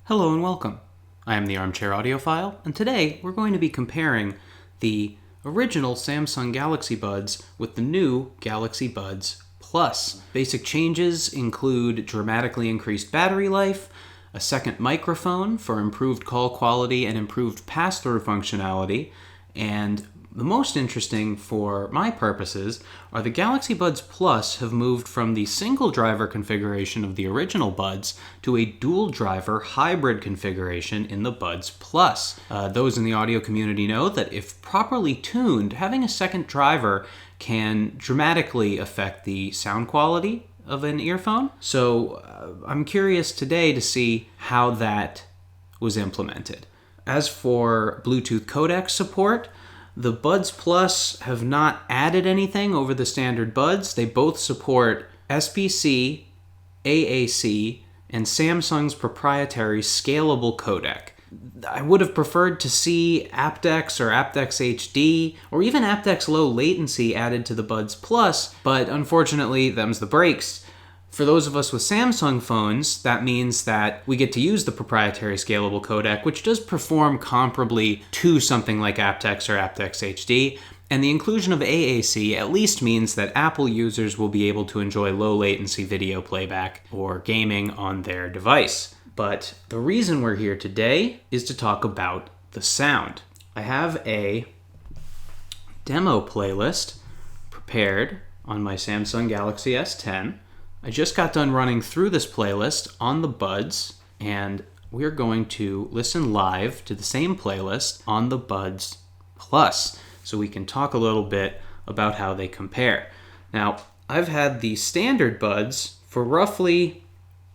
Hello and welcome. I am the Armchair Audiophile, and today we're going to be comparing the original Samsung Galaxy Buds with the new Galaxy Buds Plus. Basic changes include dramatically increased battery life, a second microphone for improved call quality and improved pass-through functionality, and the most interesting for my purposes are the Galaxy Buds Plus have moved from the single driver configuration of the original Buds to a dual driver hybrid configuration in the Buds Plus. Those in the audio community know that if properly tuned, having a second driver can dramatically affect the sound quality of an earphone. So I'm curious today to see how that was implemented. As for Bluetooth codec support, the Buds Plus have not added anything over the standard Buds. They both support SBC, AAC, and Samsung's proprietary scalable codec. I would have preferred to see aptX or aptX HD or even aptX low latency added to the Buds Plus, but unfortunately, them's the breaks. For those of us with Samsung phones, that means that we get to use the proprietary scalable codec, which does perform comparably to something like aptX or aptX HD, and the inclusion of AAC at least means that Apple users will be able to enjoy low latency video playback or gaming on their device. But the reason we're here today is to talk about the sound. I have a demo playlist prepared on my Samsung Galaxy S10. I just got done running through this playlist on the Buds, and we're going to listen live to the same playlist on the Buds Plus, so we can talk a little bit about how they compare. Now, I've had the standard Buds for roughly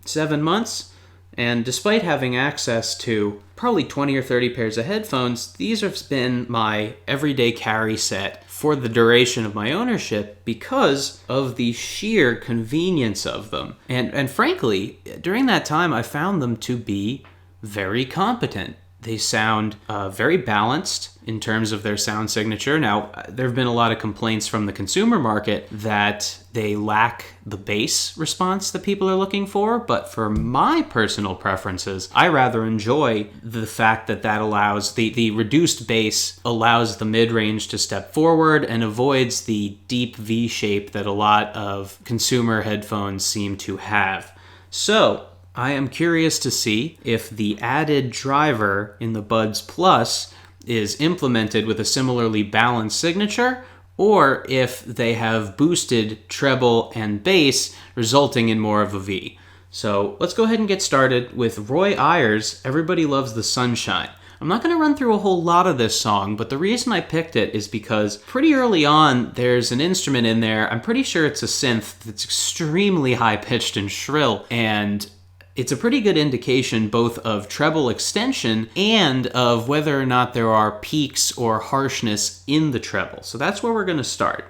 7 months, and despite having access to probably 20 or 30 pairs of headphones, these have been my everyday carry set for the duration of my ownership because of the sheer convenience of them. And frankly, during that time, I found them to be very competent. They sound very balanced in terms of their sound signature. Now, there have been a lot of complaints from the consumer market that they lack the bass response that people are looking for, but for my personal preferences, I rather enjoy the fact that allows the reduced bass allows the mid-range to step forward and avoids the deep V shape that a lot of consumer headphones seem to have. So, I am curious to see if the added driver in the Buds Plus is implemented with a similarly balanced signature, or if they have boosted treble and bass, resulting in more of a V. So let's go ahead and get started with Roy Ayers' Everybody Loves the Sunshine. I'm not going to run through a whole lot of this song, but the reason I picked it is because pretty early on, there's an instrument in there. I'm pretty sure it's a synth that's extremely high-pitched and shrill, and it's a pretty good indication both of treble extension and of whether or not there are peaks or harshness in the treble. So that's where we're going to start.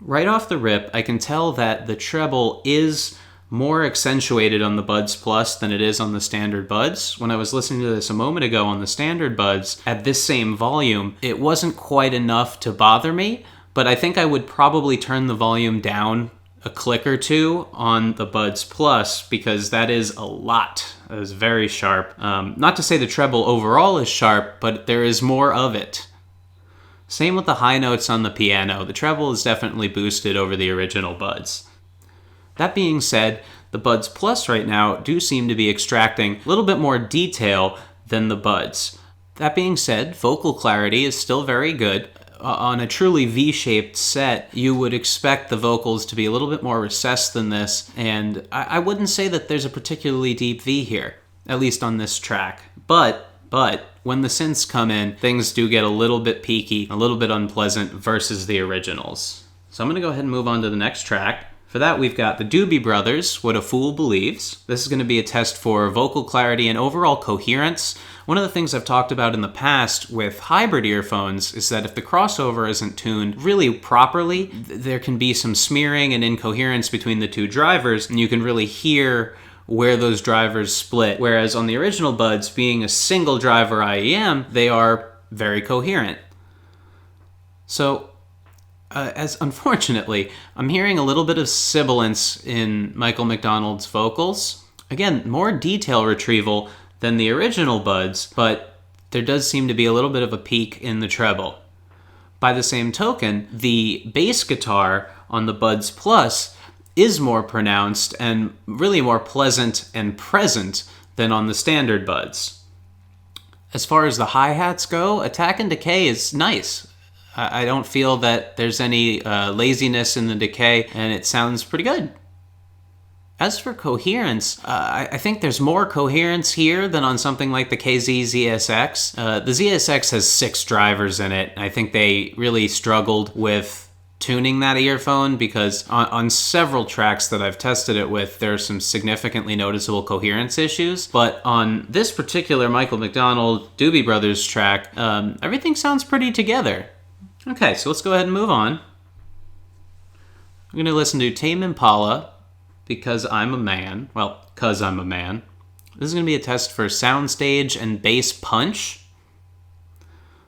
Right off the rip, I can tell that the treble is more accentuated on the Buds Plus than it is on the standard Buds. When I was listening to this a moment ago on the standard Buds at this same volume, it wasn't quite enough to bother me, but I think I would probably turn the volume down a click or two on the Buds Plus because that is a lot. It is very sharp. Not to say the treble overall is sharp, but there is more of it. Same with the high notes on the piano. The treble is definitely boosted over the original Buds. That being said, the Buds Plus right now do seem to be extracting a little bit more detail than the Buds. That being said, vocal clarity is still very good. On a truly V-shaped set, you would expect the vocals to be a little bit more recessed than this, and I wouldn't say that there's a particularly deep V here, at least on this track. But when the synths come in, things do get a little bit peaky, a little bit unpleasant versus the originals. So I'm going to go ahead and move on to the next track. For that, we've got the Doobie Brothers, What a Fool Believes. This is going to be a test for vocal clarity and overall coherence. One of the things I've talked about in the past with hybrid earphones is that if the crossover isn't tuned really properly, there can be some smearing and incoherence between the two drivers, and you can really hear where those drivers split. Whereas on the original Buds, being a single driver IEM, they are very coherent. So, as unfortunately, I'm hearing a little bit of sibilance in Michael McDonald's vocals. Again, more detail retrieval than the original buds, but there does seem to be a little bit of a peak in the treble. By the same token, the bass guitar on the Buds Plus is more pronounced and really more pleasant and present than on the standard buds. As far as the hi-hats go, Attack and Decay is nice. I don't feel that there's any laziness in the decay, and it sounds pretty good. As for coherence, I think there's more coherence here than on something like the KZ ZSX. The ZSX has 6 drivers in it. I think they really struggled with tuning that earphone because on several tracks that I've tested it with, there are some significantly noticeable coherence issues. But on this particular Michael McDonald Doobie Brothers track, everything sounds pretty together. Okay, so let's go ahead and move on. I'm going to listen to Tame Impala, Because I'm a Man. Well, 'cause I'm a man. This is going to be a test for soundstage and bass punch.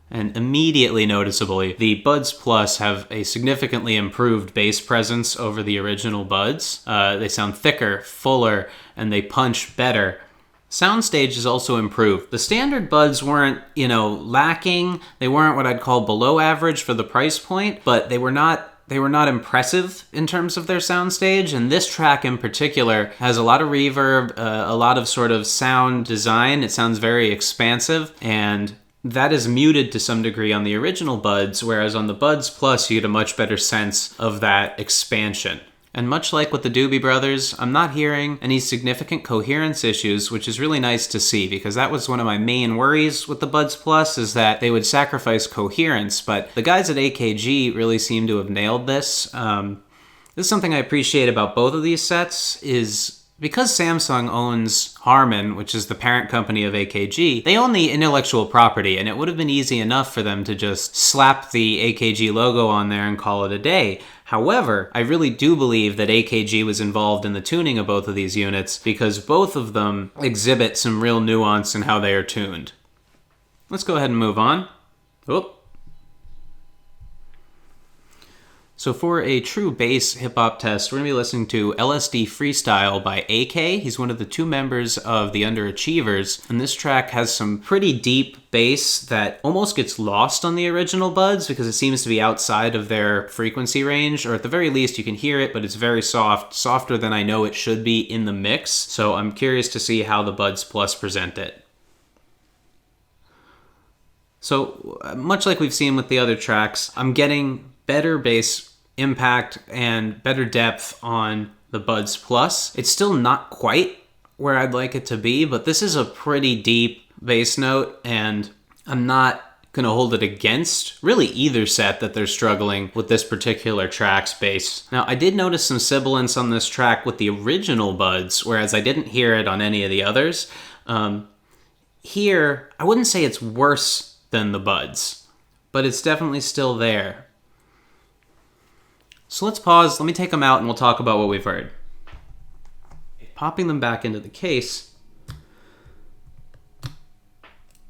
And immediately noticeably, the Buds Plus have a significantly improved bass presence over the original Buds. They sound thicker, fuller, and they punch better. Soundstage is also improved. The standard Buds weren't, lacking. They weren't what I'd call below average for the price point, but they were not impressive in terms of their soundstage, and this track in particular has a lot of reverb, a lot of sort of sound design. It sounds very expansive, and that is muted to some degree on the original Buds, whereas on the Buds Plus you get a much better sense of that expansion. And much like with the Doobie Brothers, I'm not hearing any significant coherence issues, which is really nice to see, because that was one of my main worries with the Buds Plus, is that they would sacrifice coherence, but the guys at AKG really seem to have nailed this. This is something I appreciate about both of these sets, is because Samsung owns Harman, which is the parent company of AKG, they own the intellectual property, and it would have been easy enough for them to just slap the AKG logo on there and call it a day. However, I really do believe that AKG was involved in the tuning of both of these units because both of them exhibit some real nuance in how they are tuned. Let's go ahead and move on. So for a true bass hip-hop test, we're going to be listening to LSD Freestyle by AK. He's one of the 2 members of the Underachievers, and this track has some pretty deep bass that almost gets lost on the original Buds because it seems to be outside of their frequency range, or at the very least you can hear it, but it's very soft, softer than I know it should be in the mix, so I'm curious to see how the Buds Plus present it. So much like we've seen with the other tracks, I'm getting better bass impact and better depth on the Buds Plus. It's still not quite where I'd like it to be, but this is a pretty deep bass note, and I'm not going to hold it against really either set that they're struggling with this particular track's bass. Now, I did notice some sibilance on this track with the original Buds, whereas I didn't hear it on any of the others. Here, I wouldn't say it's worse than the Buds, but it's definitely still there. So let's pause, let me take them out, and we'll talk about what we've heard. Popping them back into the case,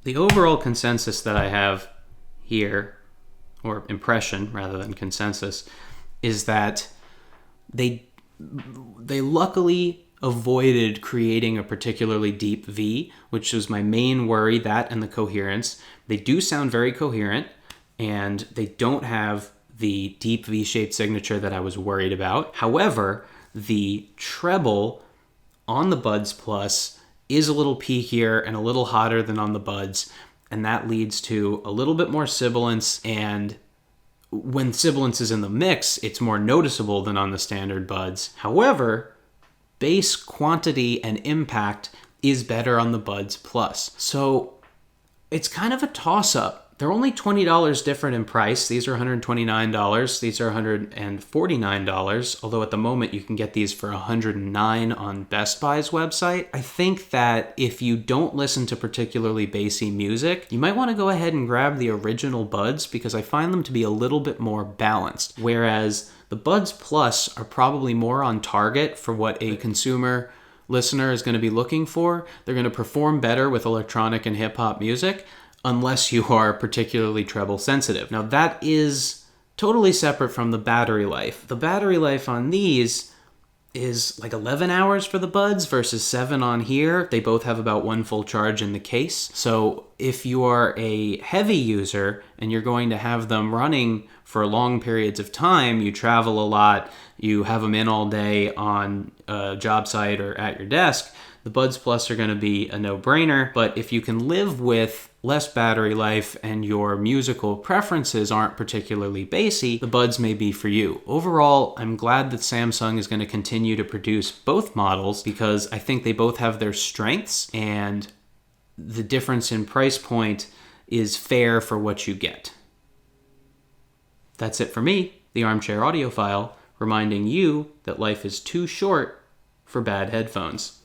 the overall consensus that I have here, or impression rather than consensus, is that they luckily avoided creating a particularly deep V, which was my main worry, that and the coherence. They do sound very coherent, and they don't have the deep V-shaped signature that I was worried about. However, the treble on the Buds Plus is a little peakier and a little hotter than on the Buds, and that leads to a little bit more sibilance, and when sibilance is in the mix, it's more noticeable than on the standard Buds. However, bass quantity and impact is better on the Buds Plus. So it's kind of a toss-up. They're only $20 different in price. These are $129. These are $149, although at the moment you can get these for $109 on Best Buy's website. I think that if you don't listen to particularly bassy music, you might want to go ahead and grab the original Buds because I find them to be a little bit more balanced, whereas the Buds Plus are probably more on target for what a consumer listener is going to be looking for. They're going to perform better with electronic and hip-hop music, unless you are particularly treble sensitive. Now that is totally separate from the battery life. The battery life on these is like 11 hours for the buds versus 7 on here. They both have about 1 full charge in the case. So if you are a heavy user and you're going to have them running for long periods of time, you travel a lot, you have them in all day on a job site or at your desk, the Buds Plus are going to be a no-brainer. But if you can live with less battery life and your musical preferences aren't particularly bassy, the Buds may be for you. Overall, I'm glad that Samsung is going to continue to produce both models because I think they both have their strengths and the difference in price point is fair for what you get. That's it for me, the Armchair Audiophile, reminding you that life is too short for bad headphones.